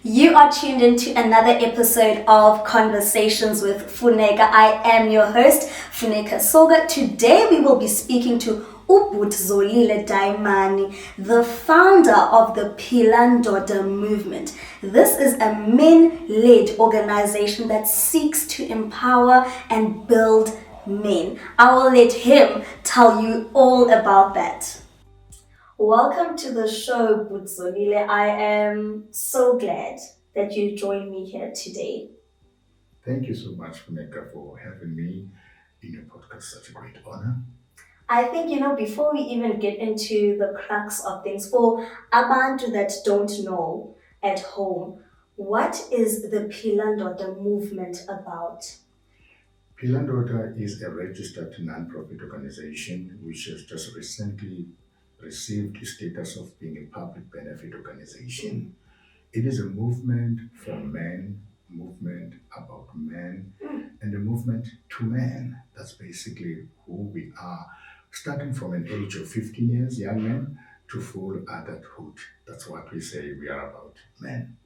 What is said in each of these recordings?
You are tuned into another episode of Conversations with Funeka. I am your host, Funeka Soga. Today we will be speaking to Bhuti Zolile Dayimani, the founder of the Phila Ndoda Movement. This is a men-led organization that seeks to empower and build men. I will let him tell you all about that. Welcome to the show, Bhuti Zolile. I am so glad that you joined me here today. Thank you so much, Funeka, for having me in your podcast. Such a great honor. I think, before we even get into the crux of things, for abantu that don't know at home, what is the Phila Ndoda movement about? Phila Ndoda is a registered non-profit organization which has just recently received the status of being a public benefit organization. It is a movement for men, movement about men, and a movement to men. That's basically who we are, starting from an age of 15 years, young men, to full adulthood. That's what we say we are about, men.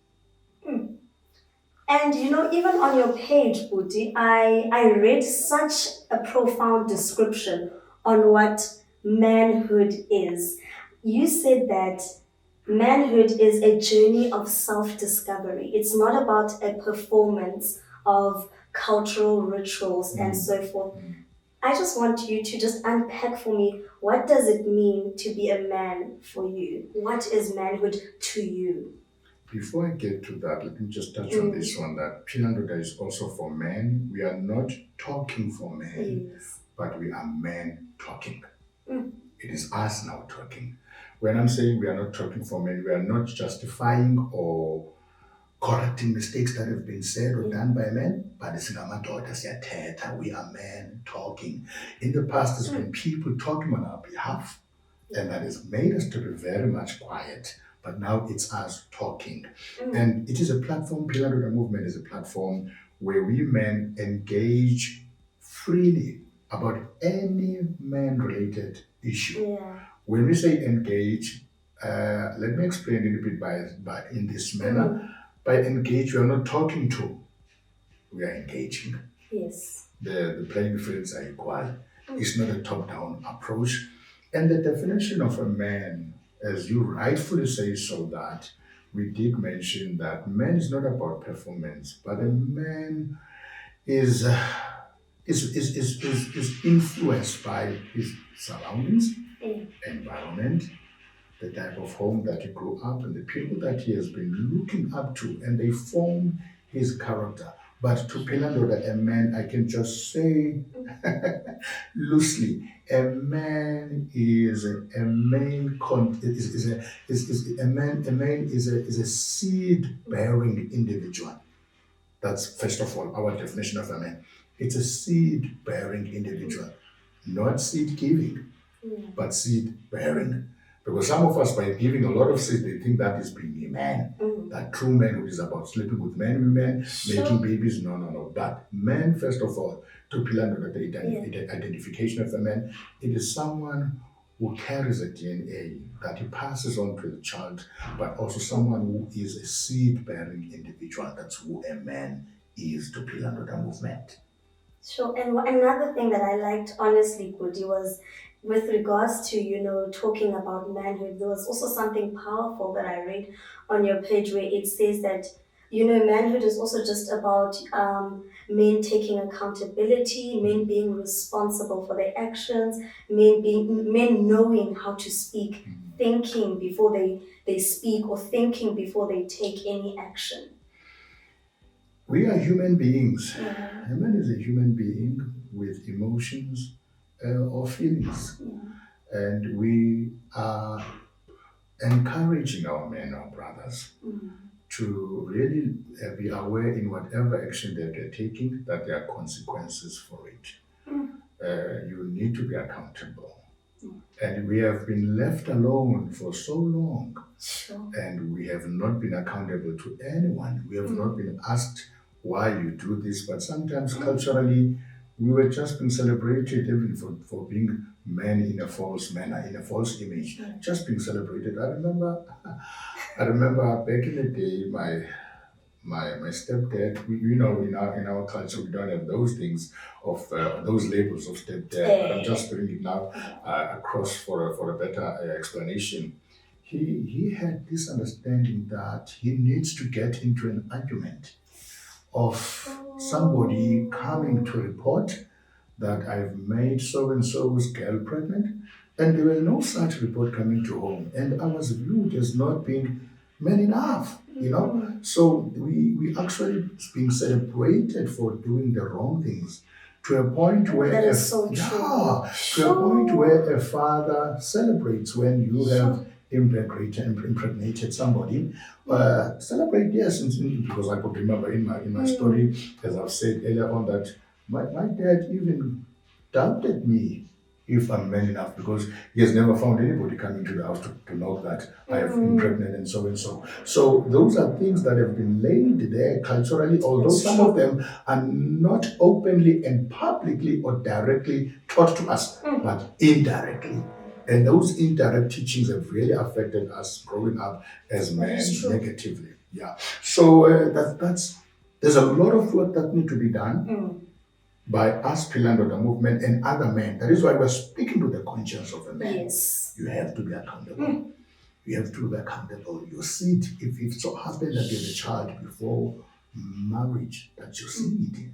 And even on your page, Bhuti, I read such a profound description on what manhood is. You said that manhood is a journey of self-discovery. It's not about a performance of cultural rituals and so forth. I just want you to just unpack for me, what does it mean to be a man for you? What is manhood to you? Before I get to that, let me just touch on this one that Phila Ndoda is also for men. We are not talking for men, Yes. but we are men talking. It is us now talking. When I'm saying we are not talking for men, we are not justifying or correcting mistakes that have been said or done by men, but it's ngamadoda siyathetha. We are men talking. In the past, there's been people talking on our behalf, and that has made us to be very much quiet. But now it's us talking. And it is a platform, Phila Ndoda Movement is a platform where we men engage freely about any man-related issue. Yeah. When we say engage, let me explain a little bit by in this manner. By engage, we are not talking to, we are engaging. Yes. The playing fields are equal. It's not a top-down approach. And the definition of a man, as you rightfully say, so that we did mention that man is not about performance, but a man is is influenced by his surroundings, environment, the type of home that he grew up, and the people that he has been looking up to, and they form his character. But to Phila Ndoda, a man, I can just say loosely, a man is a main is a man is a seed bearing individual. That's first of all our definition of a man. It's a seed bearing individual, not seed giving, but seed bearing. Because some of us, by giving a lot of seed, they think that is being a man. That true manhood is about sleeping with men, women, making babies. No, no, no. But man, first of all, to Phila Ndoda, the identification of a man, it is someone who carries a DNA that he passes on to the child, but also someone who is a seed-bearing individual. That's who a man is to Phila Ndoda Movement. Sure. And another thing that I liked, honestly, Bhuti, was with regards to, talking about manhood, there was also something powerful that I read on your page where it says that, manhood is also just about men taking accountability, men being responsible for their actions, men knowing how to speak, thinking before they speak, or thinking before they take any action. We are human beings. A man is a human being with emotions or feelings. And we are encouraging our men, our brothers, to really be aware in whatever action that they're taking, that there are consequences for it. You need to be accountable. And we have been left alone for so long, and we have not been accountable to anyone. We have not been asked why you do this, but sometimes culturally, we were just being celebrated even for being men in a false manner, in a false image, just being celebrated. I remember back in the day, my stepdad, you know, in our culture, we don't have those things of those labels of stepdad. But I'm just bringing it now across for a better explanation. He had this understanding that he needs to get into an argument of somebody coming to report that I've made so and so's girl pregnant, and there was no such report coming to home, and I was viewed as not being man enough, you know. So we actually being celebrated for doing the wrong things to a point where That is so true. to a point where a father celebrates when you have impregnated somebody. Celebrate, yes, because I could remember in my story, as I've said earlier on, that my dad even doubted me if I'm man enough, because he has never found anybody coming to the house to know that I have been pregnant and so and so. So those are things that have been laid there culturally, although some of them are not openly and publicly or directly taught to us, but indirectly. And those indirect teachings have really affected us growing up as men negatively. Yeah. So that's there's a lot of work that need to be done by us, Phila Ndoda Movement, and other men. That is why we're speaking to the conscience of a man. Yes. You have to be accountable. You have to be accountable. Your seed, if it's your husband that gave a child before marriage, that's your seed.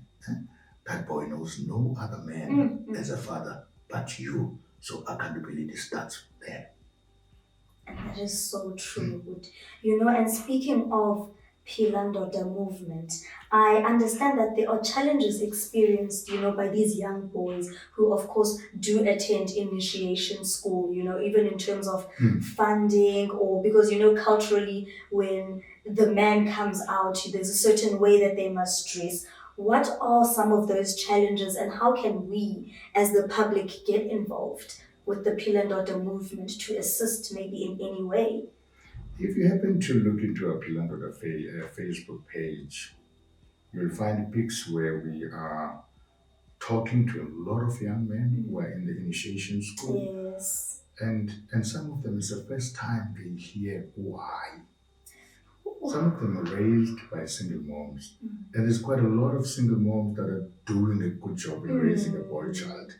That boy knows no other man as a father but you. So accountability starts there. And that is so true. You know, and speaking of Phila Ndoda Movement, I understand that there are challenges experienced, you know, by these young boys who, of course, do attend initiation school, you know, even in terms of funding, or because, you know, culturally, when the man comes out, there's a certain way that they must dress. What are some of those challenges, and how can we, as the public, get involved with the Phila Ndoda Movement to assist maybe in any way? If you happen to look into a Phila Ndoda Facebook page, you'll find pics where we are talking to a lot of young men who are in the initiation school. Yes. And some of them is the first time they hear why. Some of them are raised by single moms. And there's quite a lot of single moms that are doing a good job in raising a boy child.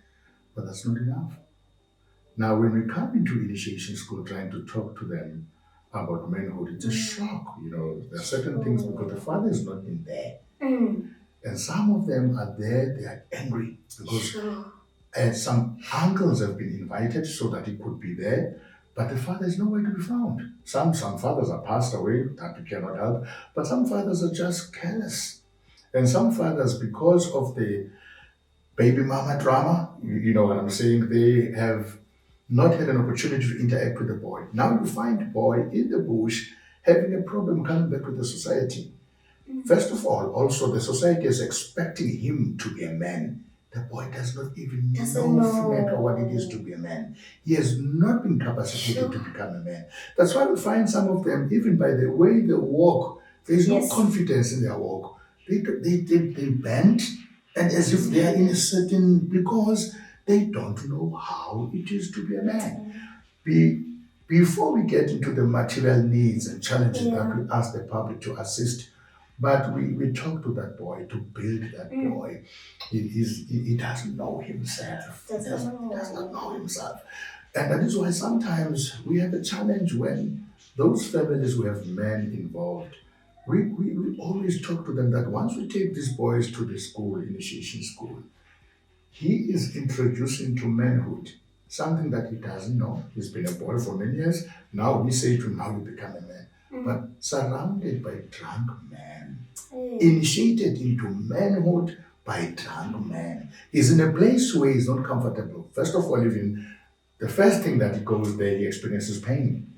But that's not enough. Now, when we come into initiation school trying to talk to them about manhood, it's a shock. You know, there are certain things because the father is not in there. And some of them are there, they are angry because some uncles have been invited so that he could be there, but the father is nowhere to be found. Some fathers are passed away that we cannot help, but some fathers are just careless. And some fathers, because of the baby mama drama, you know what I'm saying, they have not had an opportunity to interact with the boy. Now you find the boy in the bush having a problem coming back with the society. First of all, also the society is expecting him to be a man. The boy does not even know what it is to be a man. He has not been capacitated to become a man. That's why we find some of them, even by the way they walk, there's no confidence in their walk. They bend, and as if they are in a certain, because they don't know how it is to be a man. Before we get into the material needs and challenges that we ask the public to assist, but we talk to that boy to build that boy. He doesn't know himself. He does not know himself. And that is why sometimes we have a challenge when those families who have men involved. We always talk to them that once we take these boys to the school, initiation school, he is introducing to manhood, something that he doesn't know. He's been a boy for many years. Now we say to him, now you become a man. But surrounded by drunk men, initiated into manhood by drunk men. He's in a place where he's not comfortable. First of all, even the first thing that he goes there, he experiences pain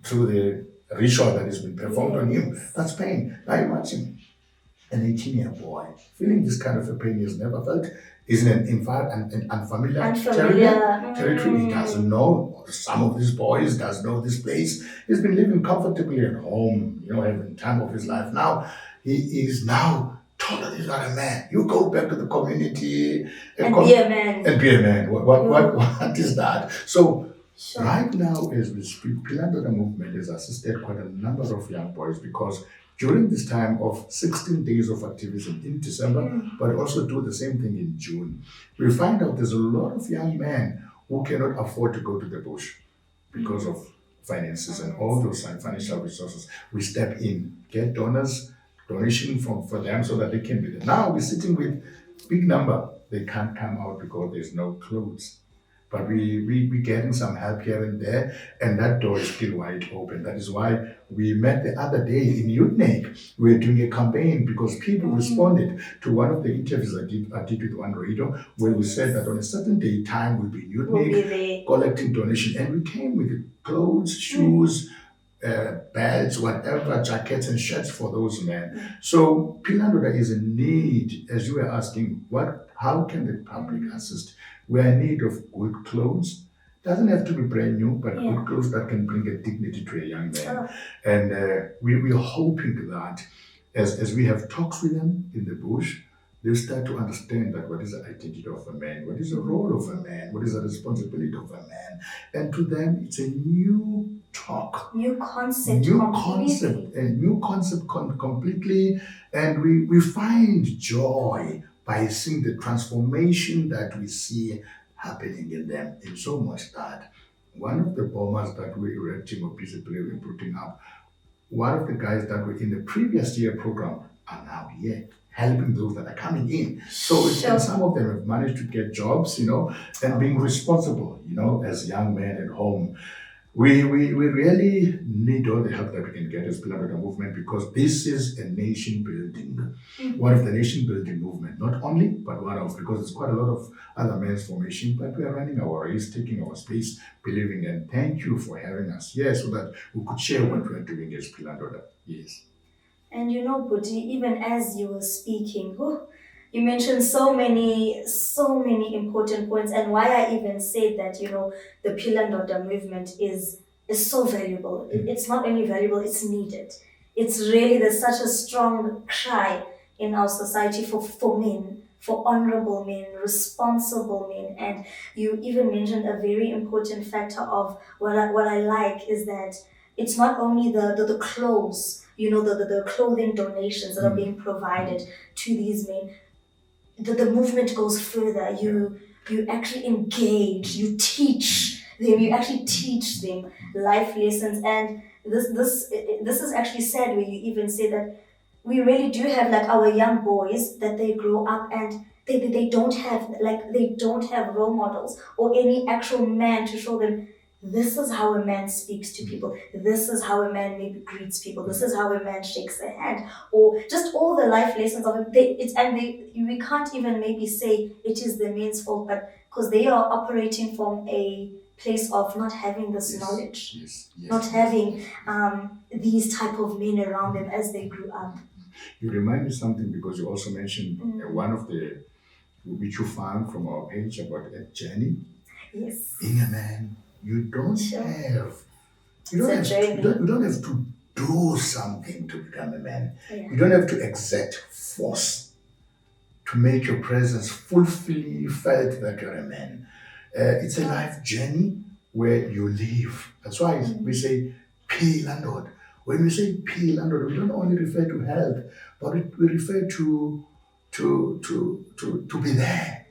through the ritual that has been performed on him. That's pain. Now imagine an 18-year boy feeling this kind of a pain he has never felt. Is in an unfamiliar territory. He doesn't know. Some of these boys doesn't know this place. He's been living comfortably at home, you know, having time of his life. Now he is now told that he's not a man. You go back to the community and be a man. And be a man. What is that? So right now, as we speak, Phila Ndoda Movement has assisted quite a number of young boys because during this time of 16 days of activism in December, but also do the same thing in June. We find out there's a lot of young men who cannot afford to go to the bush because of finances and all those financial resources. We step in, get donation for them so that they can be there. Now we're sitting with big number. They can't come out because there's no clothes. But we getting some help here and there, and that door is still wide open. That is why we met the other day in UNIC. We were doing a campaign because people responded to one of the interviews I did with one radio, where we said that on a certain day time we'll be in UNIC collecting donation, and we came with clothes, shoes, belts, whatever, jackets and shirts for those men. So Phila Ndoda is in need, as you were asking, how can the public assist? We're in need of good clothes. Doesn't have to be brand new, but good clothes that can bring a dignity to a young man. And we're hoping that as we have talks with them in the bush, they start to understand that what is the identity of a man, what is the role of a man, what is the responsibility of a man. And to them, it's a new talk. New concept. A new concept completely. And we find joy by seeing the transformation that we see happening in them, in so much that one of the bombers that we're erecting or peaceably we're putting up, one of the guys that were in the previous year program are now here helping those that are coming in. So and some of them have managed to get jobs, and being responsible, as young men at home. We really need all the help that we can get as Phila Ndoda Movement, because this is a nation building, one of the nation building movement, not only, but one of, because there's quite a lot of other men's formation, but we are running our race, taking our space, believing, and thank you for having us here so that we could share what we are doing as Phila Ndoda. Yes. And Bhuti, even as you were speaking, you mentioned so many important points, and why I even said that, the Phila Ndoda movement is so valuable. It's not only valuable, it's needed. It's really, there's such a strong cry in our society for men, for honorable men, responsible men. And you even mentioned a very important factor of what I like is that it's not only the clothes, the clothing donations that are being provided to these men. The movement goes further. You actually engage, you teach them, you actually teach them life lessons. And this is actually sad, where you even say that we really do have like our young boys that they grow up and they don't have role models or any actual man to show them this is how a man speaks to people, this is how a man maybe greets people, this is how a man shakes their hand, or just all the life lessons of it. We can't even maybe say it is the men's fault, but because they are operating from a place of not having this knowledge, not having these type of men around them as they grew up. You remind me something, because you also mentioned one of the, which you found from our page about a journey. Yes. Being a man, you don't have to do something to become a man. Yeah. You don't have to exert force to make your presence fully felt that you're a man. It's a life journey where you live. That's why we say Phila Ndoda. When we say Phila Ndoda, we don't only refer to health, but we refer to be there.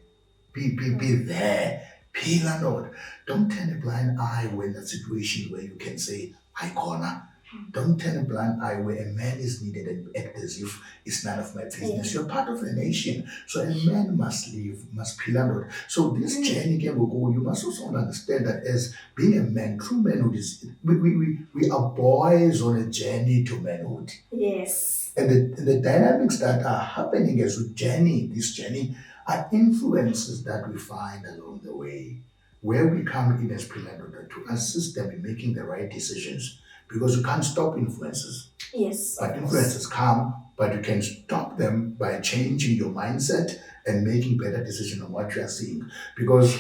Be there. Phila Ndoda. Don't turn a blind eye when a situation where you can say, I corner. Don't turn a blind eye where a man is needed and act as if it's none of my business. You're part of the nation. So a man must live, must Phila Ndoda. So this journey can go. You must also understand that as being a man, true manhood is, we are boys on a journey to manhood. Yes. And the dynamics that are happening as we journey, this journey, are influences that we find along the way, where we come in as Phila Ndoda to assist them in making the right decisions. Because you can't stop influences. Yes. But influences come, but you can stop them by changing your mindset and making better decisions on what you are seeing. Because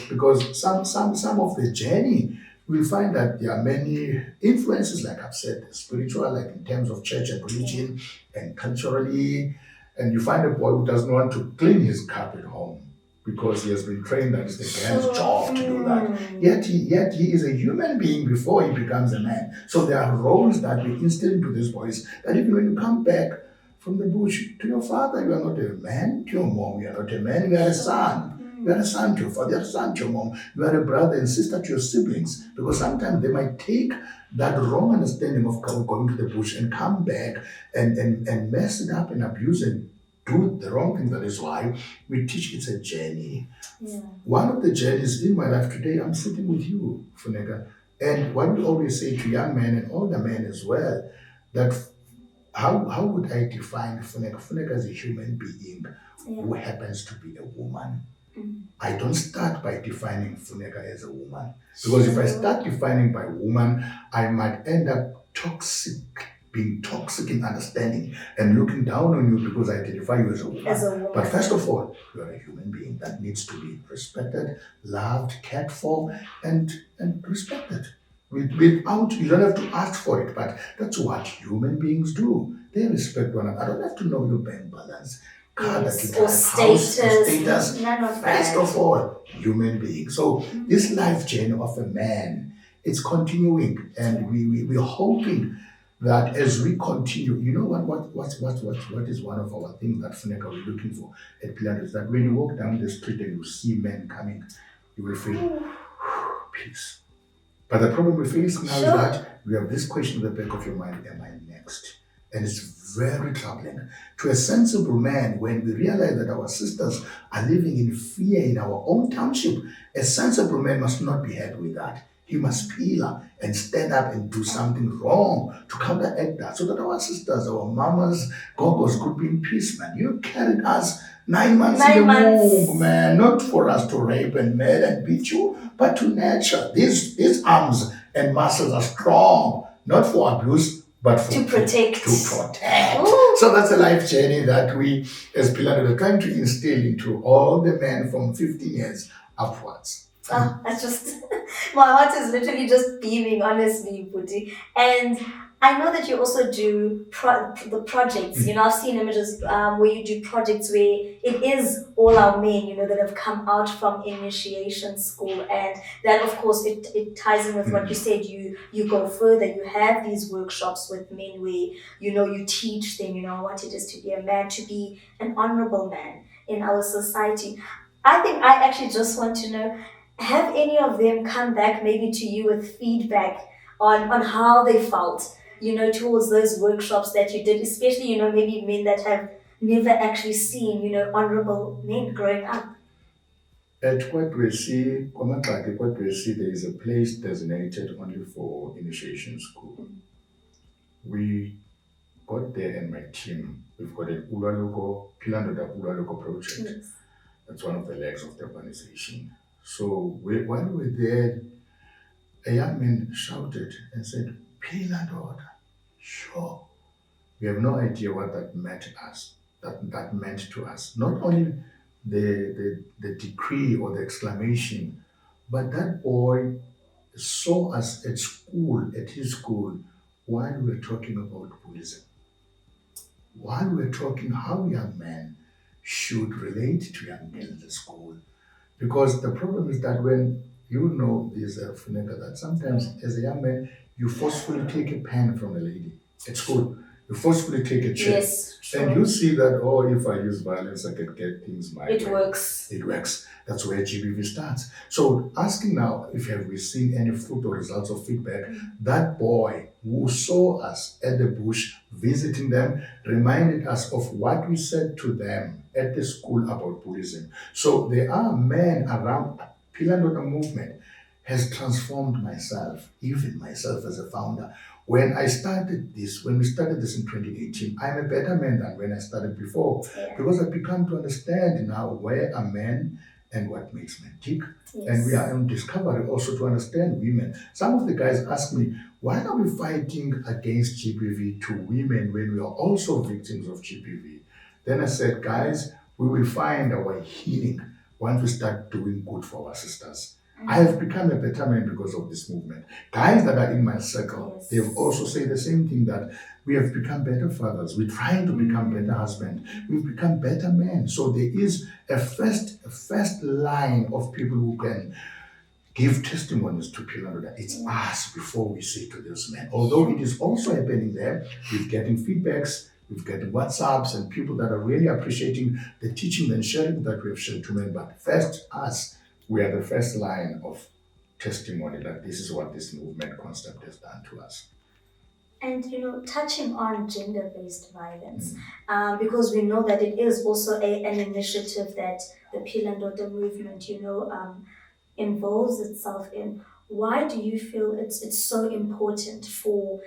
some of the journey, we find that there are many influences, like I've said, spiritual, like in terms of church and religion, and culturally. And you find a boy who doesn't want to clean his carpet home. because he has been trained that it's the man's job to do that. Yet he is a human being before he becomes a man. So there are roles that we instill into these boys that even when you come back from the bush to your father, you are not a man. To your mom, you are not a man. You are a son. You are a son to your father. You are a son to your mom. You are a brother and sister to your siblings. Because sometimes they might take that wrong understanding of going to the bush and come back and mess it up and abuse it, do the wrong thing. That is why we teach it's a journey. One of the journeys in my life today, I'm sitting with you, Funeka, and what we always say to young men and older men as well, that how would I define Funeka? Funeka as a human being who happens to be a woman. I don't start by defining Funeka as a woman. Because if I start defining by woman, I might end up being toxic in understanding and looking down on you because I identify you as a woman. But first of all, you are a human being that needs to be respected, loved, cared for, and respected. Without, you don't have to ask for it, but that's what human beings do. They respect one another. I don't have to know your bank balance, car that you drive, house, or status. First of all, human being. So this life journey of a man, it's continuing, and we're hoping that as we continue, you know what is one of our things that Funeka we're looking for at Phila is that when you walk down the street and you see men coming, you will feel peace. But the problem we face now is that we have this question in the back of your mind, am I next? And it's very troubling. To a sensible man, when we realize that our sisters are living in fear in our own township, a sensible man must not be happy with that. He must peel and stand up and do something wrong to counteract that so that our sisters, our mamas, gogos could be in peace, man. You carried us 9 months in the womb, man, not for us to rape and murder and beat you, but to nurture. These arms and muscles are strong, not for abuse, but for to protect. So that's a life journey that we, as Phila Ndoda, are trying to instill into all the men from 15 years upwards. That's just, my heart is literally just beaming, honestly, Bhuti. And I know that you also do the projects. You know, I've seen images where you do projects where it is all our men, you know, that have come out from initiation school. And that, of course, it ties in with what you said. You go further. You have these workshops with men where, you know, you teach them, you know, what it is to be a man, to be an honorable man in our society. I think I actually just want to know, have any of them come back maybe to you with feedback on how they felt, you know, towards those workshops that you did, especially, you know, maybe men that have never actually seen, you know, honorable men growing up? At Kwatwesi, there is a place designated only for initiation school. We got there and my team, we've got a Phila Ndoda project. Yes. That's one of the legs of the organization. So while we were there, a young man shouted and said, Phila Ndoda, sure. We have no idea what that meant to us. That meant to us. Not only the decree or the exclamation, but that boy saw us at school, at his school, while we were talking about Buddhism. While we were talking how young men should relate to young men in the school. Because the problem is that when you know this, Funeka, that sometimes as a young man, you forcefully take a pen from a lady at school. You forcefully take a chair. Yes, sure. And you see that, oh, if I use violence, I can get things my way. It works. It works. That's where GBV starts. So asking now, if have we seen any fruit or results of feedback, that boy who saw us at the bush visiting them reminded us of what we said to them at the school about Buddhism. So there are men around. Phila Ndoda Movement has transformed myself, even myself as a founder. When we started this in 2018, I'm a better man than when I started before. Yeah. Because I've become to understand now where are men and what makes men tick. Yes. And we are on discovery also to understand women. Some of the guys ask me, why are we fighting against GBV to women when we are also victims of GBV? Then I said, guys, we will find our healing once we start doing good for our sisters. I have become a better man because of this movement. Guys that are in my circle, Yes. they've also said the same thing, that we have become better fathers. We're trying to become better husbands. We've become better men. So there is a first line of people who can give testimonies to Phila Ndoda. It's us before we say to those men. Although it is also happening there, we're getting feedbacks, we're getting WhatsApps, and people that are really appreciating the teaching and sharing that we have shared to men. But first, us, we are the first line of testimony that this is what this movement concept has done to us. And touching on gender-based violence, because we know that it is also an initiative that the Phila Ndoda movement, involves itself in. Why do you feel it's so important for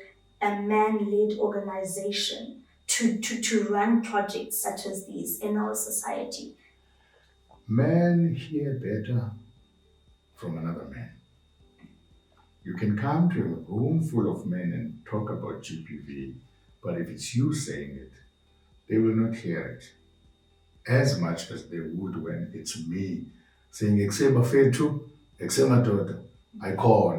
a man-led organization to run projects such as these in our society? Men hear better from another man. You can come to a room full of men and talk about GPV, but if it's you saying it, they will not hear it as much as they would when it's me saying, Exema Fetu, Exema Doda, I call.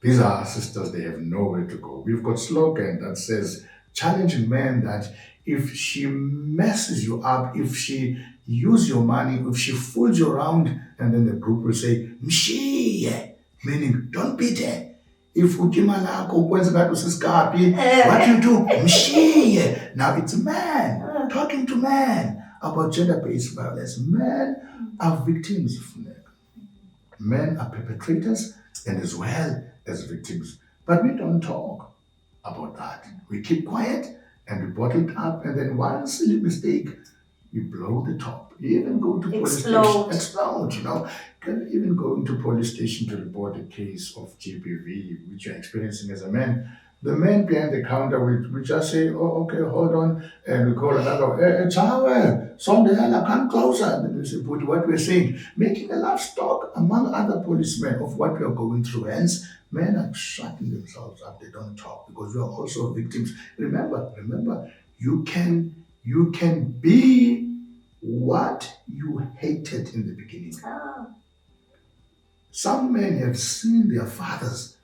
These are our sisters, they have nowhere to go. We've got slogan that says, challenging men that if she messes you up, if she use your money, if she fools you around, and then the group will say, Mshiye, meaning don't beat her. If ukimalako kwenza ngathi usisikapi, what you do? Mshiye. Now it's a man talking to man about gender-based violence. Men are victims of that. Men are perpetrators and as well as victims. But we don't talk about that. We keep quiet and we bottle it up, and then one silly mistake, you blow the top. You even go to police station. Explode, Can even go into police station to report a case of GBV, which you're experiencing as a man. The man behind the counter will just say, oh, okay, hold on, and we call another, Chawe, Sondela, come closer. And then we say, Bhuti, what we're saying, making a laugh stock among other policemen of what we are going through. Hence, men are shutting themselves up. They don't talk because we are also victims. Remember, you can be what you hated in the beginning. Some men have seen their fathers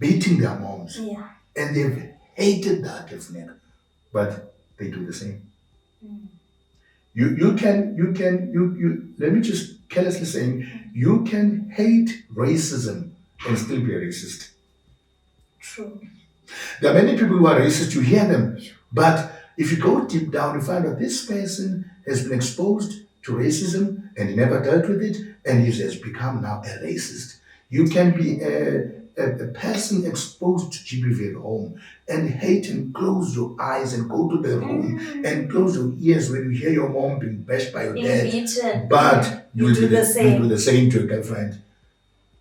beating their moms. Yeah. And they've hated that, but they do the same. You can let me just carelessly saying, you can hate racism and still be a racist. True. There are many people who are racist, you hear them, but if you go deep down, you find out this person has been exposed to racism and he never dealt with it, and he has become now a racist. You can be a person exposed to GBV at home and hate and close your eyes and go to the room and close your ears when you hear your mom being bashed by your dad. Beaten. But you do the same to your girlfriend.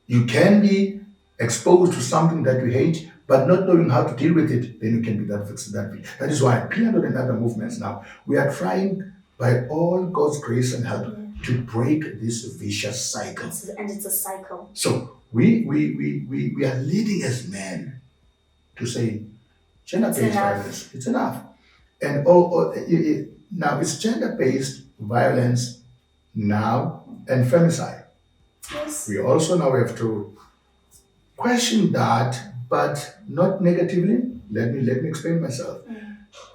You can be exposed to something that you hate, but not knowing how to deal with it, then you can be that fixed that way. That is why Phila Ndoda and other movements now, we are trying by all God's grace and help to break this vicious cycle. And it's a cycle. So we are leading as men to say gender-based violence, it's enough. And now it's gender-based violence now and femicide. Yes. We also now have to question that, but not negatively. Let me explain myself.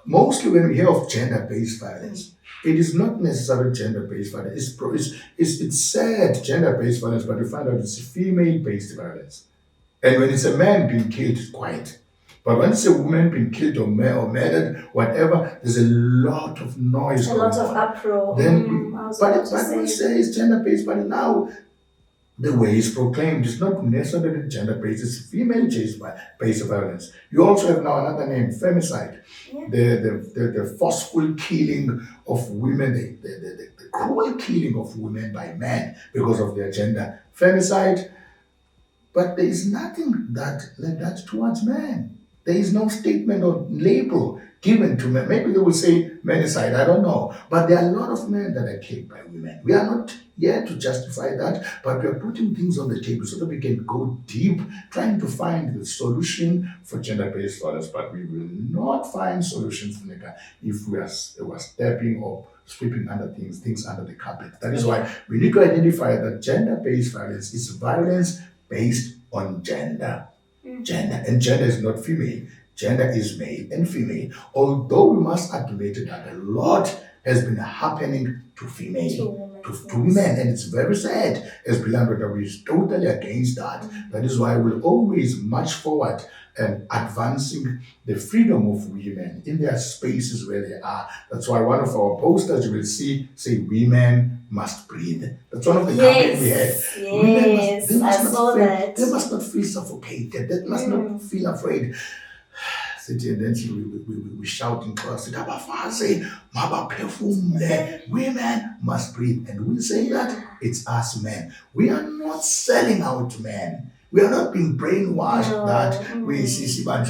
Mostly when we hear of gender-based violence, it is not necessarily gender-based violence. It's said gender-based violence, but you find out it's female-based violence. And when it's a man being killed, it's quiet. But when it's a woman being killed or murdered, whatever, there's a lot of noise. A lot of uproar. Then we say it's gender-based, but now the way it's proclaimed is not necessarily gender-based, it's female-based violence. You also have now another name, femicide. Yeah. The forceful killing of women, the cruel killing of women by men because of their gender. Femicide, but there is nothing like that towards men. There is no statement or label given to men. Maybe they will say menticide, I don't know. But there are a lot of men that are killed by women. We are not here to justify that, but we are putting things on the table so that we can go deep, trying to find the solution for gender-based violence. But we will not find solutions, Funeka, if we are stepping or sweeping under things under the carpet. That is why we need to identify that gender-based violence is violence based on gender. Gender, and gender is not female. Gender is male and female. Although we must admit that a lot has been happening to female, to women, and it's very sad. As Phila Ndoda is totally against that. That is why we'll always march forward and advancing the freedom of women in their spaces where they are. That's why one of our posters you will see say women must breathe. That's one of the campaigns we had. Yes, They must not feel suffocated. They must not feel afraid. And then we shout in class, women must breathe. And we say that it's us men. We are not selling out to men. We are not being brainwashed that we see No,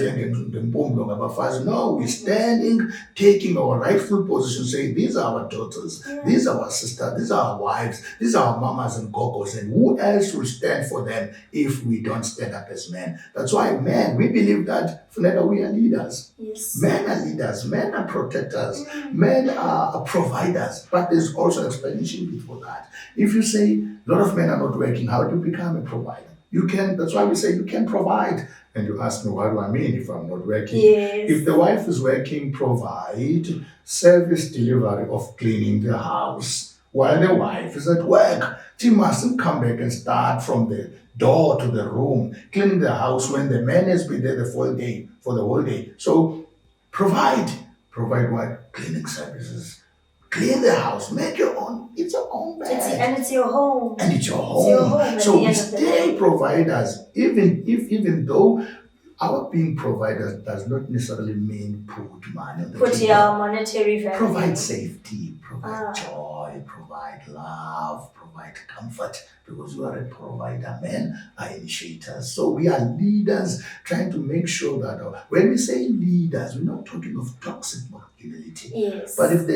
we're standing, taking our rightful position, saying these are our daughters, these are our sisters, these are our wives, these are our mamas and gogos, and who else will stand for them if we don't stand up as men? That's why men, we believe that Funeka, we are leaders. Yes. Men are leaders, men are protectors, men are providers, but there's also an explanation before that. If you say a lot of men are not working, how do you become a provider? You can, that's why we say you can provide. And you ask me, what do I mean if I'm not working? Yes. If the wife is working, provide service delivery of cleaning the house while the wife is at work. She mustn't come back and start from the door to the room, cleaning the house when the man has been there for the whole day. So provide what? Cleaning services. Clean the house, make your own, it's your own bed. And it's your home. And it's your home. So we stay providers, even though our being providers does not necessarily mean put money on the table. Your monetary value. Provide safety, provide joy, provide love, provide comfort, because you are a provider. Men are initiators. So we are leaders trying to make sure that when we say leaders, we're not talking of toxic masculinity. Yes. But if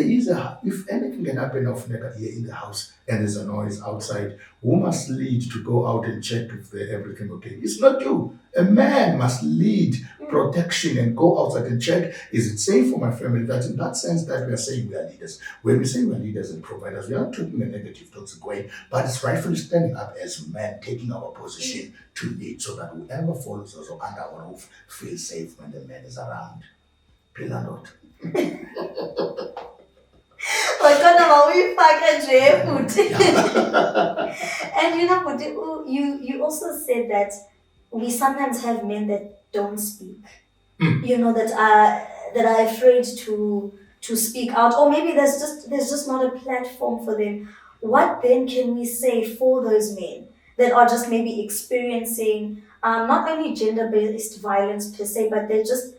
anything can happen of Funeka here in the house and there's a noise outside, who must lead to go out and check if everything okay? It's not you. A man must lead protection and go outside and check, is it safe for my family? That's in that sense that we are saying we are leaders. When we say we are leaders and providers, we are not talking a negative, toxic way, but it's rightfully standing up as men, taking our position to lead so that whoever follows us or under our roof feels safe when the man is around. Phila Ndoda. And you also said that we sometimes have men that don't speak. That are afraid to speak out, or maybe there's just not a platform for them. What then can we say for those men that are just maybe experiencing not only gender-based violence per se, but they just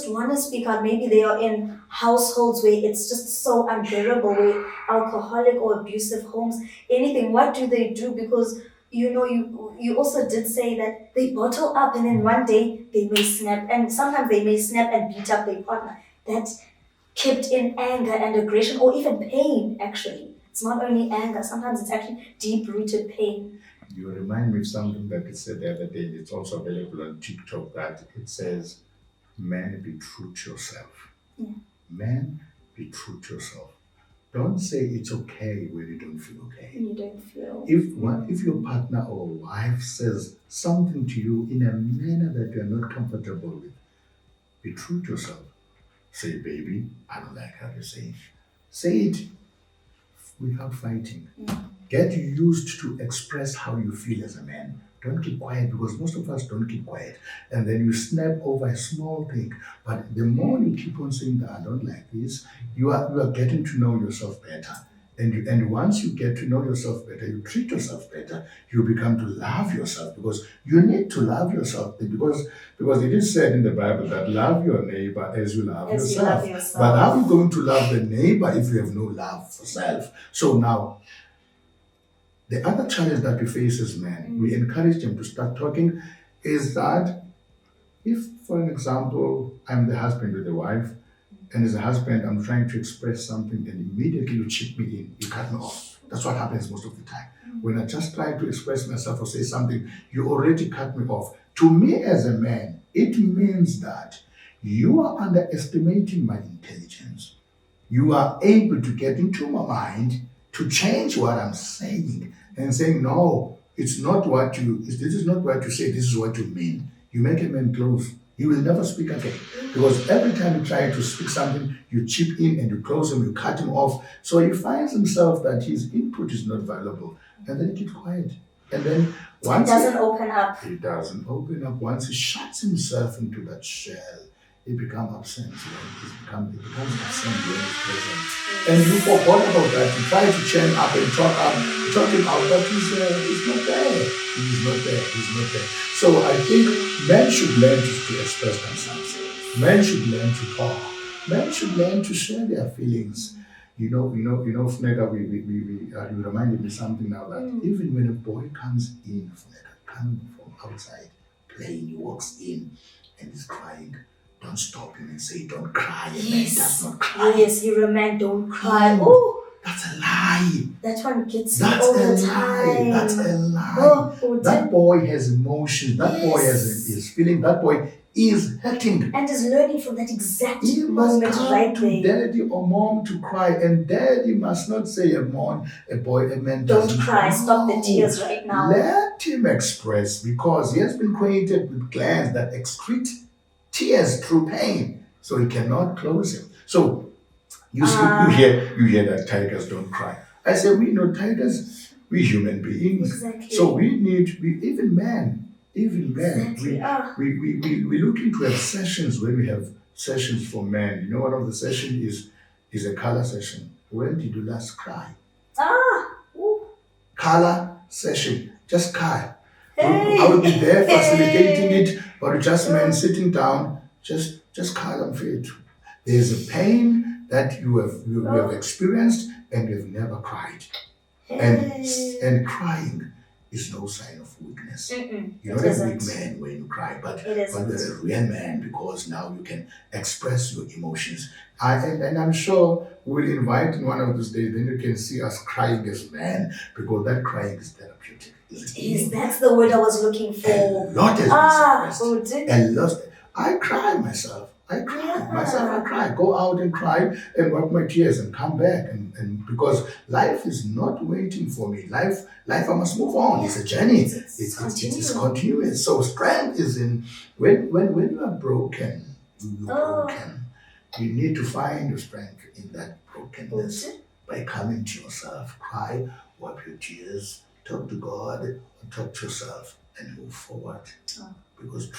want to speak out? Maybe they are in households where it's just so unbearable, where alcoholic or abusive homes, anything. What do they do? Because you also did say that they bottle up and then one day they may snap, and sometimes they may snap and beat up their partner. That kept in anger and aggression, or even pain, actually. It's not only anger, sometimes it's actually deep-rooted pain. You remind me of something that it said the other day. It's also available on TikTok, that it says, men, be true to yourself. Men, be true to yourself. Don't say it's okay when you don't feel okay. You don't feel. If your partner or wife says something to you in a manner that you are not comfortable with, be true to yourself. Say, baby, I don't like how you say it. Say it without fighting. Get used to express how you feel as a man. Don't keep quiet, because most of us don't keep quiet. And then you snap over a small thing. But the more you keep on saying that I don't like this, you are getting to know yourself better. And once you get to know yourself better, you treat yourself better, you become to love yourself, because you need to love yourself, because it is said in the Bible that love your neighbor as you love yourself. But how are you going to love the neighbor if you have no love for self? So now, the other challenge that we face as men, we encourage them to start talking, is that if, for an example, I'm the husband with the wife, And as a husband, I'm trying to express something, and immediately you chip me in, you cut me off. That's what happens most of the time. When I just try to express myself or say something, you already cut me off. To me as a man, it means that you are underestimating my intelligence. You are able to get into my mind to change what I'm saying and saying, no, it's not what you, this is not what you say, this is what you mean. You make a man close. He will never speak again. Because every time you try to speak something, you chip in and you close him, you cut him off. So he finds himself that his input is not valuable. And then he keeps quiet. And then once it doesn't open up. He doesn't open up. Once he shuts himself into that shell, he becomes absent. It becomes absent when he's present. And you forgot about that. You try to chain up and talk him out, but he's not there. He's not there. He's not there. So I think men should learn to express themselves. Men should learn to talk. Men should learn to share their feelings. Funeka, you reminded me something now that even when a boy comes in, Funeka, coming from outside, playing, he walks in and he's crying, don't stop him and say, don't cry. A man does not cry. Yes, you're a man, don't cry. That's a lie. That one gets you all the time. That's a lie. That boy has emotions. That boy is feeling. That boy is hurting. And is learning from that exact he must moment come right to there. daddy or mom to cry. And daddy must not say a man Don't cry. Stop the tears right now. Let him express, because he has been created with glands that excrete tears through pain. So he cannot close him. So you hear that tigers don't cry. I say, we know tigers, we human beings. Exactly. So even men, exactly. we looking to have sessions where we have sessions for men. You know, one of the sessions is a color session. When did you last cry? Color session, just cry. Hey. I will be there facilitating it, but just men sitting down, just call and feel it. There's a pain that you have experienced and you've never cried. And crying is no sign of weakness. You're not a weak man when you cry, but you're a real man, because now you can express your emotions. And I'm sure we'll invite in one of those days, then you can see us crying as men, because that crying is therapeutic. It is. That's the word I was looking for. A lot has been suppressed. A lot. I cry myself. I cry. Go out and cry and wipe my tears and come back. And because life is not waiting for me. Life, I must move on. It's a journey. It's continuous. So strength is in when you are broken, you need to find your strength in that brokenness by coming to yourself. Cry, wipe your tears, talk to God, or talk to yourself, and move forward. Because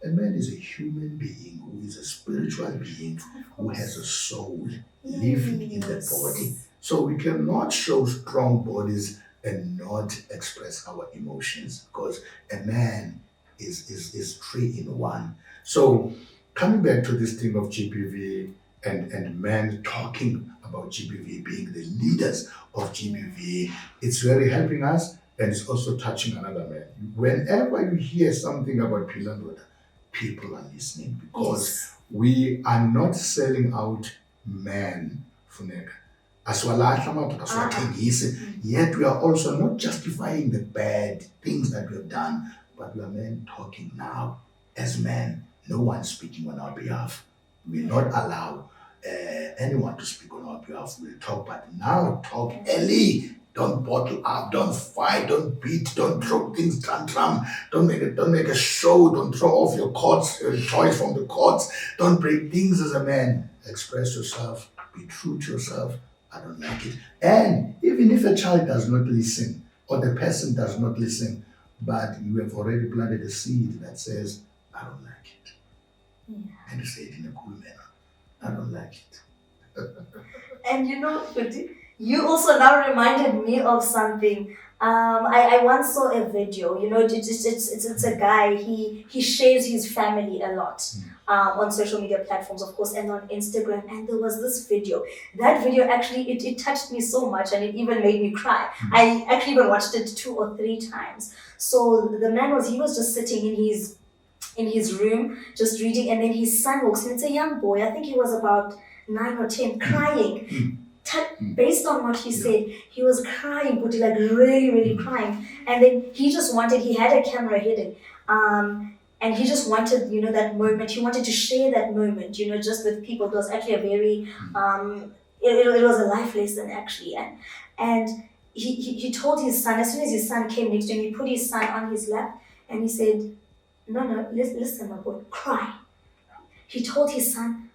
a man is a human being who is a spiritual being who has a soul living in the body. So we cannot show strong bodies and not express our emotions, because a man is 3 in 1. So coming back to this thing of GBV and men talking about GBV, being the leaders of GBV, it's really helping us, and it's also touching another man. Whenever you hear something about Phila Ndoda, people are listening, because we are not selling out men, Funeka. Yet we are also not justifying the bad things that we have done, but we are men talking now. As men, no one speaking on our behalf. We will not allow anyone to speak on our behalf. We'll talk, but now talk early. Don't bottle up, don't fight, don't beat, don't throw things tantrum, don't make a show, don't throw off your toys from the courts, don't break things as a man. Express yourself, be true to yourself. I don't like it. And even if a child does not listen, or the person does not listen, but you have already planted a seed that says, I don't like it. And you say it in a cool manner. I don't like it. And you also now reminded me of something. I once saw a video. It's a guy. He shares his family a lot on social media platforms, of course, and on Instagram. And there was this video. That video actually it touched me so much, and it even made me cry. I actually even watched it 2 or 3 times. So the man was just sitting in his in his room, just reading, and then his son walks in. It's a young boy, I think he was about 9 or 10, crying. Based on what he said, he was crying, Bhuti, like really, really crying. And then he had a camera hidden. And he just wanted, that moment. He wanted to share that moment, just with people. It was actually a very, it was a life lesson actually. And he told his son, as soon as his son came next to him, he put his son on his lap and he said, no, listen, my boy, cry. He told his son,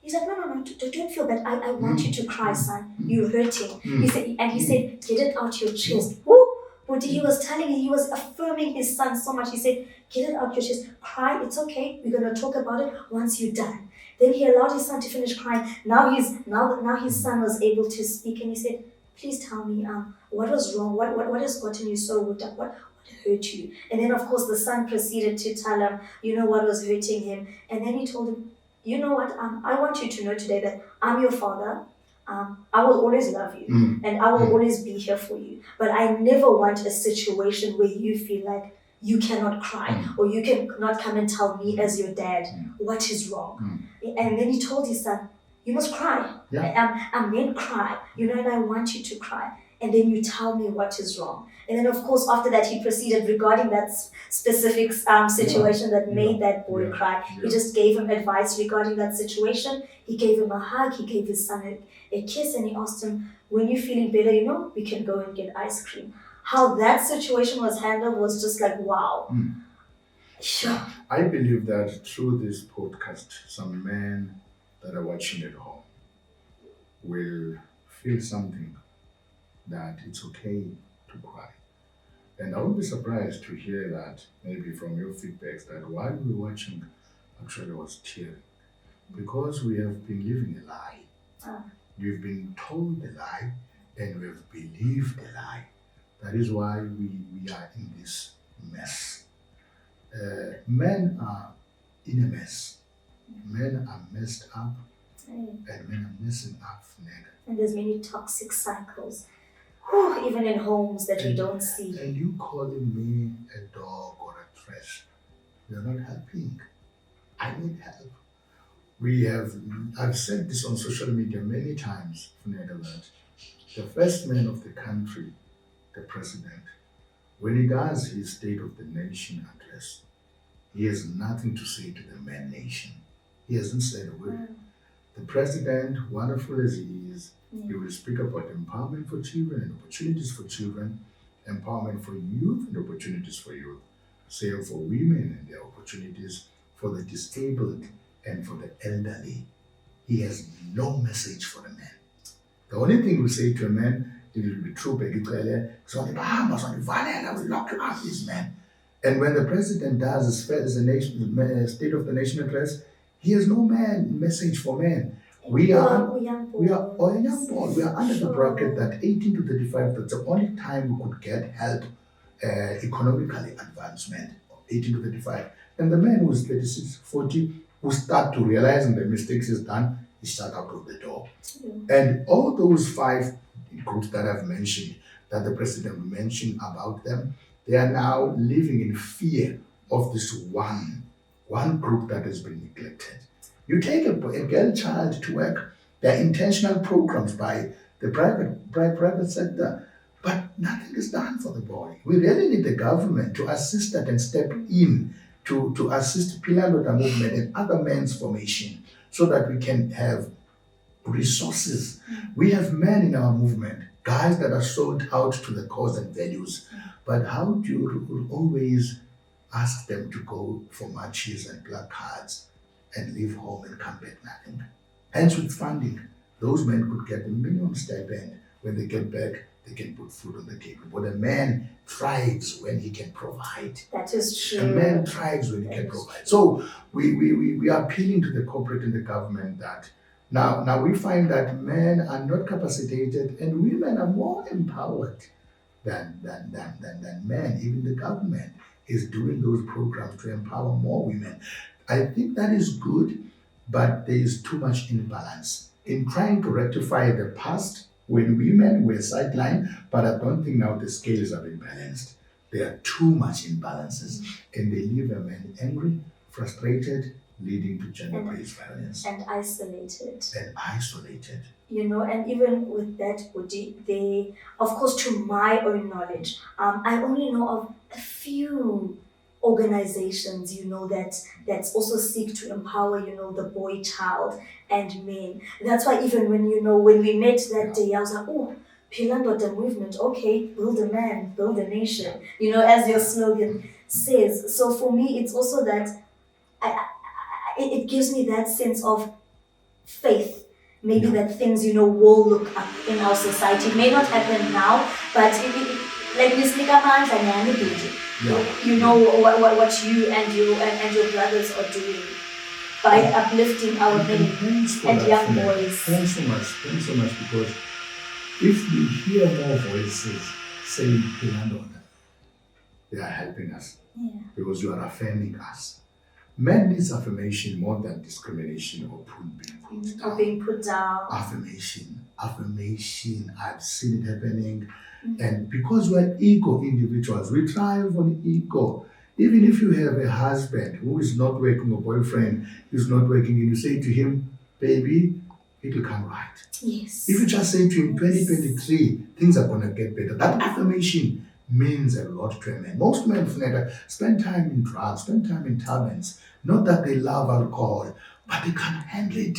he's like, no, don't feel bad. I want you to cry, son. You're hurting. He said, get it out your chest. Woo! But he was affirming his son so much. He said, get it out your chest. Cry, it's okay. We're gonna talk about it once you're done. Then he allowed his son to finish crying. Now his son was able to speak, and he said, please tell me, what was wrong? What has gotten you so worked up? What hurt you? And then of course the son proceeded to tell him, what was hurting him. And then he told him, you know what? I want you to know today that I'm your father. I will always love you, and I will always be here for you. But I never want a situation where you feel like you cannot cry or you cannot come and tell me as your dad what is wrong. And then he told his son, you must cry. I'm meant cry, and I want you to cry. And then you tell me what is wrong. And then, of course, after that, he proceeded regarding that specific situation that made that boy cry. He just gave him advice regarding that situation. He gave him a hug. He gave his son a kiss, and he asked him, when you're feeling better, we can go and get ice cream. How that situation was handled was just like, wow. Sure. I believe that through this podcast, some men that are watching at home will feel something, that it's okay to cry. And I would be surprised to hear that maybe from your feedbacks that while we were watching, actually I was tearing. Because we have been living a lie. We've been told a lie and we've believed a lie. That is why we are in this mess. Men are in a mess. Men are messed up and men are messing up. And there's many toxic cycles. Even in homes that we don't see. And you calling me a dog or a trash, you're not helping. I need help. I've said this on social media many times, Funeka, that the first man of the country, the president, when he does his State of the Nation address, he has nothing to say to the man nation. He hasn't said a word. The president, wonderful as he is, he will speak about empowerment for children and opportunities for children, empowerment for youth and opportunities for youth, same for women and their opportunities, for the disabled and for the elderly. He has no message for the man. The only thing we say to a man, it will be true, so we lock you up, this man. And when the president does his State of the Nation address, he has no message for men. We are young boy. We are under the bracket that 18 to 35, that's the only time we could get help, economically advancement, 18 to 35. And the man who's 36, 40, who start to realizing the mistakes he's done, he shut out of the door. And all those 5 groups that I've mentioned, that the president mentioned about them, they are now living in fear of this one group that has been neglected. You take a girl child to work, there are intentional programs by the private sector, but nothing is done for the boy. We really need the government to assist that and step in to assist Phila Ndoda Movement and other men's formation so that we can have resources. We have men in our movement, guys that are sold out to the cause and values, but how do you always ask them to go for marches and placards and leave home and come back nothing? Hence with funding, those men could get the minimum stipend. When they get back, they can put food on the table. But a man thrives when he can provide. That is true. A man thrives when he can provide. So we are appealing to the corporate and the government that now we find that men are not capacitated and women are more empowered than men. Even the government is doing those programs to empower more women. I think that is good, but there is too much imbalance in trying to rectify the past when women were sidelined, but I don't think now the scales have been balanced. There are too much imbalances, and they leave a man angry, frustrated, leading to gender-based violence. And isolated. And even with that, Bhuti, they, of course, to my own knowledge, I only know of a few organizations, that's also seek to empower, the boy child and men. That's why even when we met that day, I was like, oh, Phila Ndoda Movement, okay, build a man, build a nation, as your slogan says. So for me, it's also that it gives me that sense of faith, maybe that things will look up in our society. It may not happen now, but like Miss Nikamandla Nyani Bhuti, what you and your brothers are doing by uplifting our men and young boys. Thanks so much, because if we hear more voices saying Phila Ndoda, they are helping us, because you are affirming us. Men needs affirmation more than discrimination or being put down. Affirmation. I've seen it happening. And because we're ego individuals, we thrive on ego. Even if you have a husband who is not working, or boyfriend who's not working, and you say to him, baby, it will come right. Yes. If you just say to him, 2023, things are going to get better. That affirmation means a lot to a man. Most men, Funeka, spend time in drugs, spend time in taverns. Not that they love alcohol, but they can't handle it.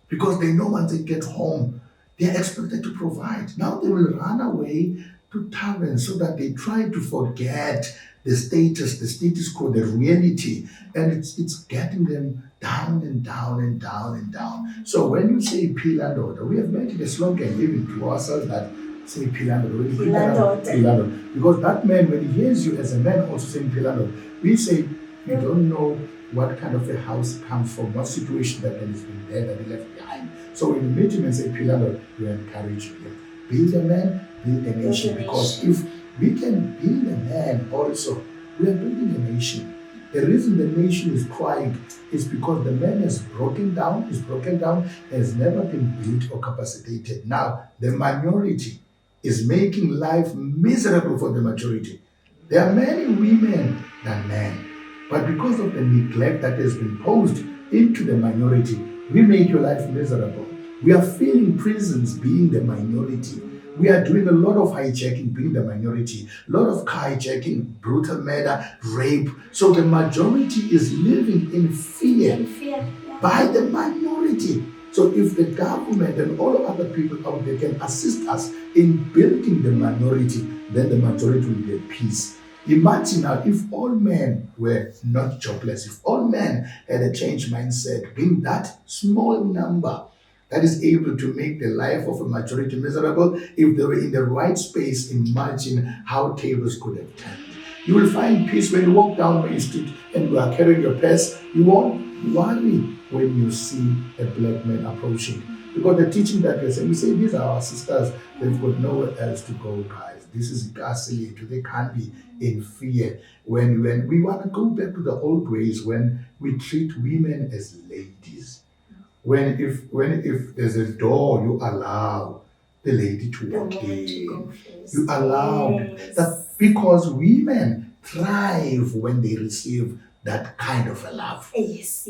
Because they know once they get home, they are expected to provide. Now they will run away to taverns so that they try to forget the status quo, the reality. And it's getting them down and down and down and down. So when you say Phila Ndoda, we have made it a slogan even to ourselves that say Phila Ndoda. Because that man, when he hears you as a man also saying Phila Ndoda, we say, you don't know what kind of a house comes from, what situation that has been there that he left behind. So when you meet him and say Phila Ndoda, we encourage him. Build a man, build a nation. Because if we can build a man also, we are building a nation. The reason the nation is crying is because the man is broken down, has never been built or capacitated. Now, the minority is making life miserable for the majority. There are many women than men, but because of the neglect that has been posed into the minority, we make your life miserable. We are filling prisons being the minority. We are doing a lot of hijacking being the minority, a lot of carjacking, brutal murder, rape. So the majority is living in fear by the minority. So if the government and all other people out there can assist us in building the minority, then the majority will be at peace. Imagine now if all men were not jobless, if all men had a change mindset, being that small number that is able to make the life of a majority miserable, if they were in the right space, imagine how tables could have turned. You will find peace when you walk down Main Street and you are carrying your purse. You won't worry when you see a black man approaching. Because the teaching that we're saying, we say these are our sisters, they've got nowhere else to go, guys. This is ghastly. They can't be in fear. When we want to go back to the old ways when we treat women as ladies. If there's a door, you allow the lady to walk in. You allow that, because women thrive when they receive that kind of a love. Yes.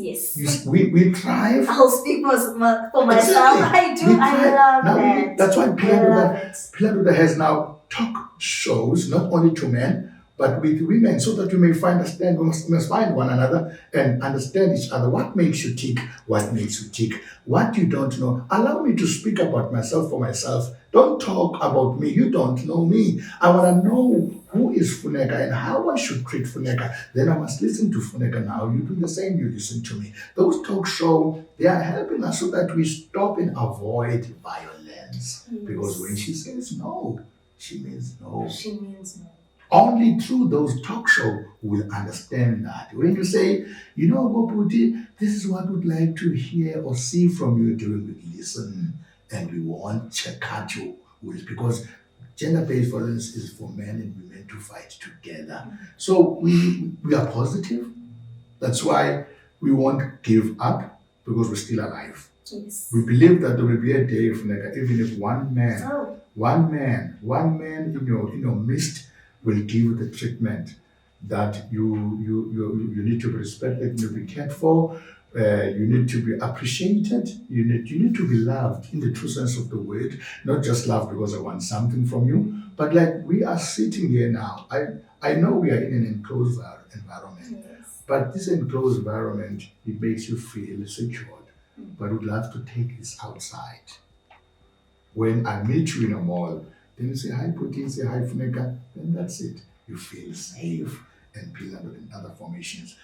We thrive. I'll speak for myself. Exactly. I love that. That's why Phila Ndoda has now talk shows, not only to men, but with women, so that we may understand, we must find one another and understand each other. What makes you tick? What makes you tick? What you don't know? Allow me to speak about myself for myself. Don't talk about me. You don't know me. I want to know who is Funeka and how I should treat Funeka. Then I must listen to Funeka now. You do the same. You listen to me. Those talk shows, they are helping us so that we stop and avoid violence. Yes. Because when she says no, she means no. She means no. Only through those talk shows we'll understand that. When you say, Bhuti, this is what we'd like to hear or see from you during the listen, and we won't cut you with, because gender-based violence is for men and women to fight together. So we are positive. That's why we won't give up, because we're still alive. Yes. We believe that there will be a day, even if one man in your midst will give you the treatment that you need to be respected, you need to be cared for, you need to be appreciated, you need to be loved in the true sense of the word, not just loved because I want something from you, but like we are sitting here now. I know we are in an enclosed environment, Yes. but this enclosed environment, it makes you feel secured, but would love to take this outside. When I meet you in a mall, then you say hi Bhuti, say hi Funeka, then that's it. You feel safe and Phila and other formations.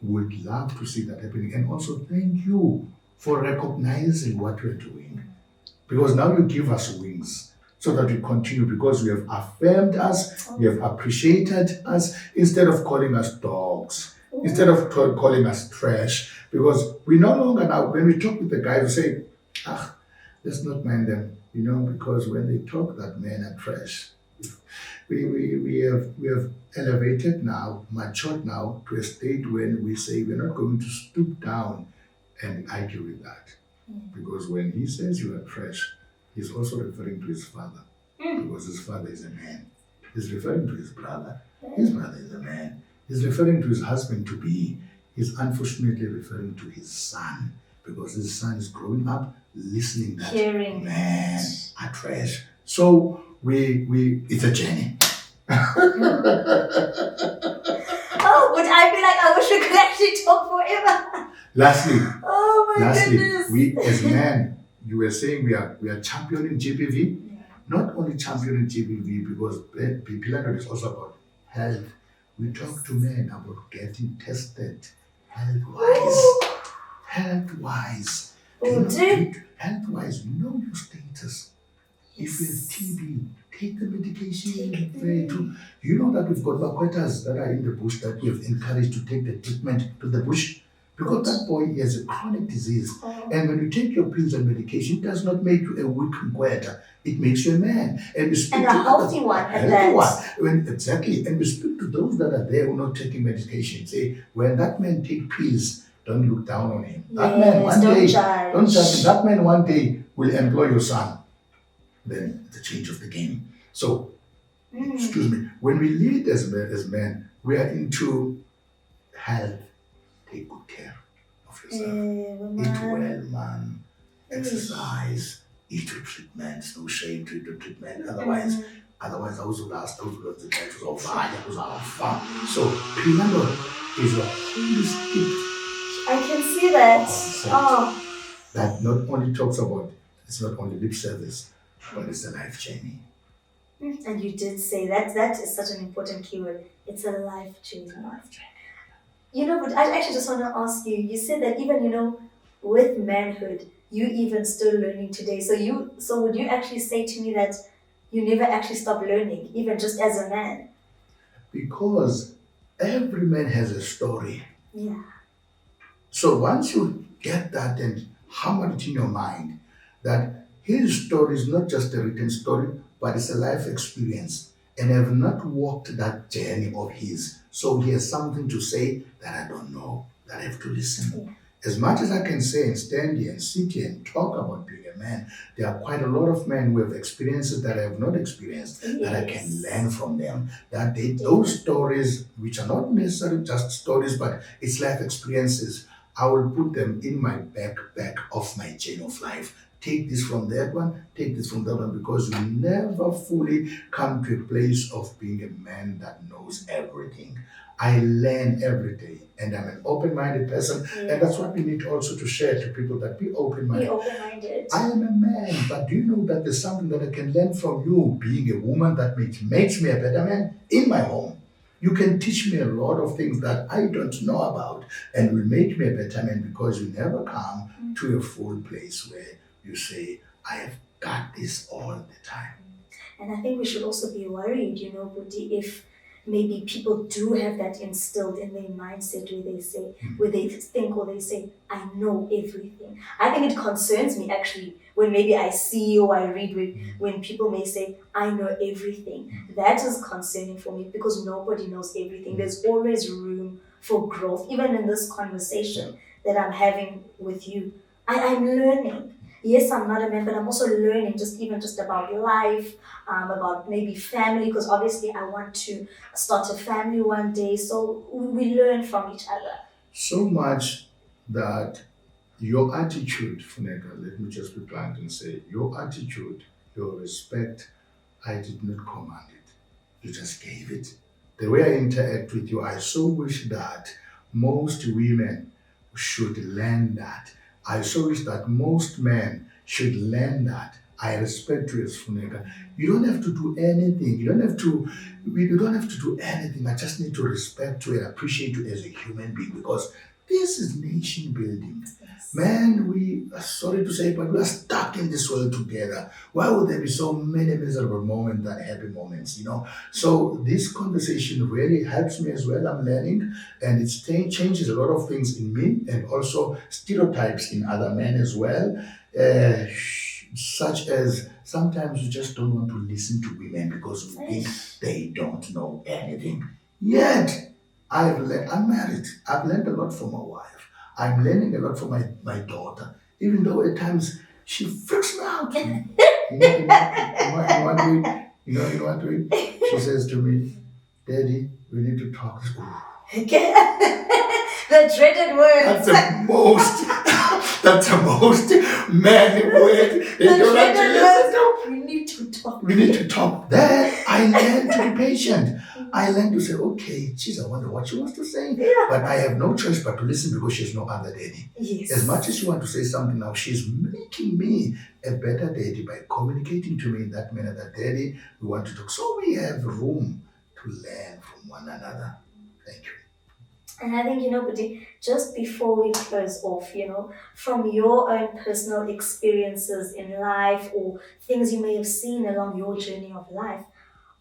Would love to see that happening. And also thank you for recognizing what we're doing. Because now you give us wings so that we continue because you have affirmed us, you have appreciated us instead of calling us dogs, instead of calling us trash. Because we no longer now, when we talk with the guys, we say, ah, let's not mind them, because when they talk that men are trash, we have elevated now, matured now to a state when we say we're not going to stoop down and argue with that. Because when he says you are trash, he's also referring to his father. Because his father is a man. He's referring to his brother. His brother is a man. He's referring to his husband to be. He's unfortunately referring to his son. Because his son is growing up listening that Hearing. men are trash. So it's a journey. Oh, but I feel like I wish we could actually talk forever. Lastly, Oh my goodness. we as men, you were saying we are championing GBV. Not only championing GBV because Phila Ndoda is also about health. We talk to men about getting tested health-wise. Health-wise. Health-wise, know your status. If you have TB, take the medication. Very true. You know that we've got maquetas that are in the bush that we have encouraged to take the treatment to the bush. Because that boy has a chronic disease. And when you take your pills and medication, it does not make you a weak maqueta. It makes you a man. And we speak And to a healthy others, one a at healthy that. one. Exactly. And we speak to those that are there who are not taking medication. Say, when that man take pills, don't look down on him. That man one don't day, judge. don't judge him. That man one day will employ your son. Then the change of the game. So, excuse me, when we lead as men, we are into health. Take good care of yourself. Eat well, man. Exercise. Eat your treatments. No shame to eat your treatment. Otherwise, I was last. I was the guy was all fire. It was all fun. So, Phila Ndoda is a holistic I can see that. concept that not only talks about, it's not only lip service, but it's a life journey. And you did say that. That is such an important keyword. It's a life journey. But I actually just want to ask you. You said that even with manhood, you even still learning today. So would you actually say to me that you never actually stop learning, even just as a man? Because every man has a story. Yeah. So once you get that and hammer it in your mind, that his story is not just a written story, but it's a life experience. And I have not walked that journey of his. So he has something to say that I don't know, that I have to listen. Yeah. As much as I can say and stand here and sit here and talk about being a man, there are quite a lot of men who have experiences that I have not experienced, that I can learn from them. That those stories, which are not necessarily just stories, but it's life experiences, I will put them in my back of my chain of life. Take this from that one, take this from that one, because you never fully come to a place of being a man that knows everything. I learn every day, and I'm an open-minded person, and that's what we need also to share to people, that be open-minded. Be open-minded. I am a man, but do you know that there's something that I can learn from you, being a woman, that makes me a better man in my home. You can teach me a lot of things that I don't know about and will make me a better man, because you never come to a full place where you say, I have got this all the time. And I think we should also be worried, Bhuti, if maybe people do have that instilled in their mindset where they think or they say, I know everything. I think it concerns me actually when maybe I see or I read when people may say, I know everything. That is concerning for me, because nobody knows everything. There's always room for growth, even in this conversation that I'm having with you. I'm learning. yes, I'm not a man, but I'm also learning just about life, about maybe family, because obviously I want to start a family one day. So we learn from each other. So much that your attitude, Funeka, let me just be blunt and say, your attitude, your respect, I did not command it. You just gave it. The way I interact with you, I so wish that most women should learn that. I so wish that most men should learn that. I respect you as Funeka. You don't have to do anything. You don't have to do anything. I just need to respect you and appreciate you as a human being because this is nation building. Yes. Man, we are sorry to say, but we are stuck in this world together. Why would there be so many miserable moments than happy moments, So this conversation really helps me as well. I'm learning and changes a lot of things in me and also stereotypes in other men as well. Such as sometimes you just don't want to listen to women because we think they don't know anything. Yet, I'm married. I've learned a lot from my wife. I'm learning a lot from my daughter, even though at times she freaks me out. In one way, in one way, she says to me, Daddy, we need to talk. The dreaded words. That's the most manly word. They don't like to listen to. We need to talk. We need to talk. Then I learned to be patient. I learned to say, okay, geez, I wonder what she wants to say. Yeah. But I have no choice but to listen because she's no other daddy. Yes. As much as she wants to say something now, she's making me a better daddy by communicating to me in that manner that, Daddy, we want to talk. So we have room to learn from one another. Thank you. And I think, Bhuti, just before we close off, from your own personal experiences in life or things you may have seen along your journey of life,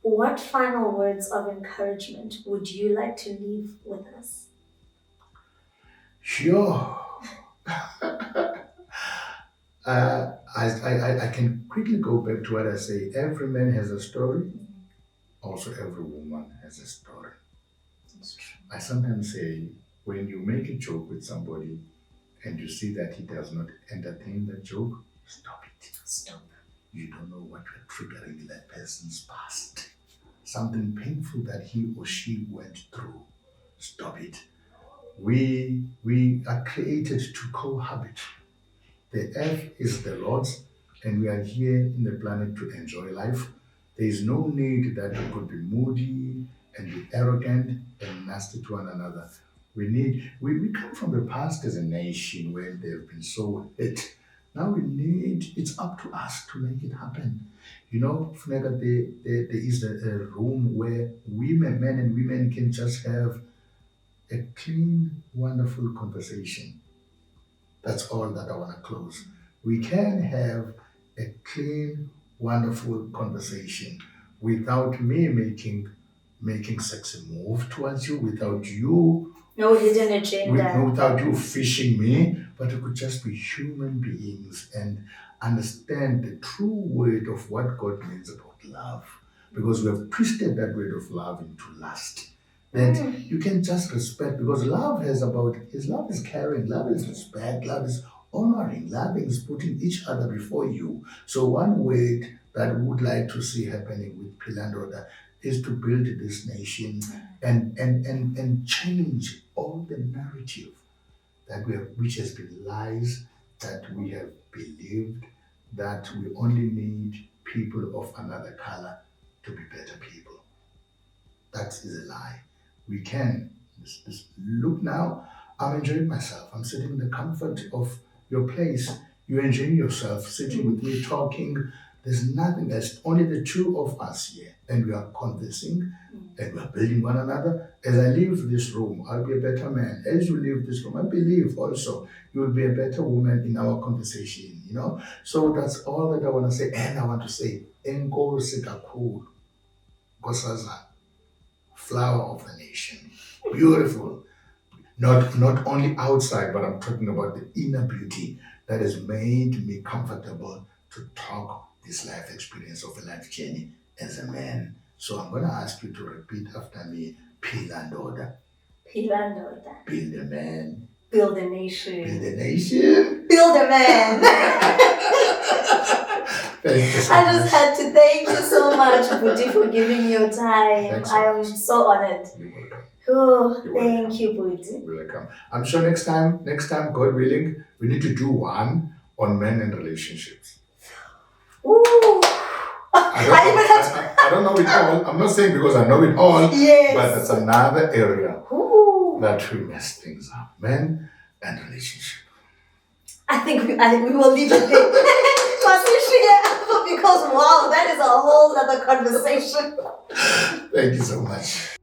what final words of encouragement would you like to leave with us? Sure. I can quickly go back to what I say. Every man has a story. Also, every woman has a story. That's true. I sometimes say, when you make a joke with somebody and you see that he does not entertain the joke, stop it. Stop. You don't know what you're triggering in that person's past. Something painful that he or she went through. Stop it. We are created to cohabit. The earth is the Lord's, and we are here in the planet to enjoy life. There is no need that we could be moody and be arrogant and nasty to one another. We come from the past as a nation where they've been so hit. Now it's up to us to make it happen. Funeka, there is a room where men and women can just have a clean, wonderful conversation. That's all that I want to close. We can have a clean, wonderful conversation without me making sexy move towards you, without you No hidden agenda. without you fishing me, but we could just be human beings and understand the true word of what God means about love. Because we have twisted that word of love into lust. That you can just respect, because love is caring, love is respect, love is honoring, love is putting each other before you. So one word that we would like to see happening with Phila Ndoda is to build this nation and change all the narrative which has been lies, that we have believed that we only need people of another color to be better people. That is a lie. We can. Look now, I'm enjoying myself. I'm sitting in the comfort of your place. You're enjoying yourself, sitting with me, talking. There's nothing else, only the two of us here. And we are conversing and we are building one another. As I leave this room, I'll be a better man. As you leave this room, I believe also you will be a better woman in our conversation, So that's all that I want to say. And I want to say, enkosi kakhulu, Nkosazana, flower of the nation. Beautiful. Not only outside, but I'm talking about the inner beauty that has made me comfortable to talk this life experience of a life journey as a man. So I'm going to ask you to repeat after me, Phila Ndoda. Phila Ndoda. Build a man. Build a nation. Build a nation. build a man. Thank you so I much. just had to thank you so much, Bhuti, for giving me your time. Thanks so I am much. so honored. You're welcome. Oh, You're thank you, Bhuti. You're welcome. I'm sure next time, God willing, we need to do one on men and relationships. Ooh. I don't know it all. I'm not saying because I know it all, Yes. but that's another area Ooh. that we mess things up. Men and relationship. I think we will leave it there. Because wow, that is a whole other conversation. Thank you so much.